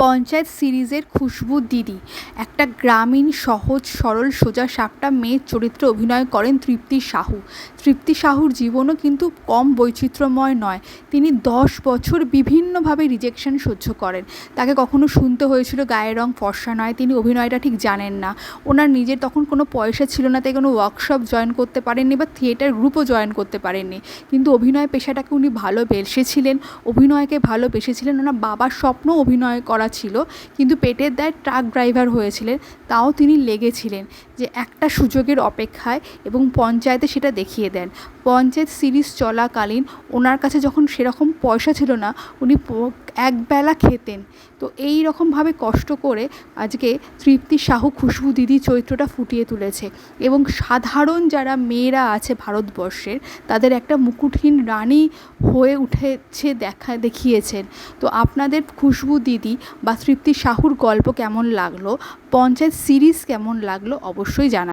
পঞ্চায়েত সিরিজের খুশবু দিদি একটা গ্রামীণ সহজ সরল সোজা সাপটা মেয়ের চরিত্রে অভিনয় করেন তৃপ্তি সাহু। তৃপ্তি সাহুর জীবনও কিন্তু কম বৈচিত্র্যময় নয়। তিনি 10 বছর বিভিন্নভাবে রিজেকশন সহ্য করেন। তাকে কখনো শুনতে হয়েছিল গায়ের রং ফর্সা নয়, তিনি অভিনয়টা ঠিক জানেন না, ওনার নিজের তখন কোনো পয়সা ছিল না, তাই কোনো ওয়ার্কশপ জয়েন করতে পারেননি বা থিয়েটার গ্রুপও জয়েন করতে পারেননি। কিন্তু অভিনয় পেশাটাকে উনি ভালোবেসেছিলেন, অভিনয়কে ভালোবেসেছিলেন। ওনার বাবার স্বপ্ন অভিনয় করা ছিল, কিন্তু পেটের দায়ে ট্রাক ড্রাইভার হয়েছিলেন, তাও তিনি লেগেছিলেন যে একটা সুযোগের অপেক্ষায়, এবং পঞ্চায়েতে সেটা দেখিয়ে দেন। পঞ্চায়েত সিরিজ চলাকালীন ওনার কাছে যখন সেরকম পয়সা ছিল না, উনি একবেলা খেতেন। তো এই রকমভাবে কষ্ট করে আজকে তৃপ্তি সাহু খুশবু দিদি চরিত্রটা ফুটিয়ে তুলেছে, এবং সাধারণ যারা মেয়েরা আছে ভারতবর্ষের, তাদের একটা মুকুটহীন রানী হয়ে উঠেছে দেখিয়েছেন। তো আপনাদের খুশবু দিদি বা তৃপ্তি সাহুর গল্প কেমন লাগলো, পঞ্চায়েত সিরিজ কেমন লাগলো, অবশ্যই জানাবেন।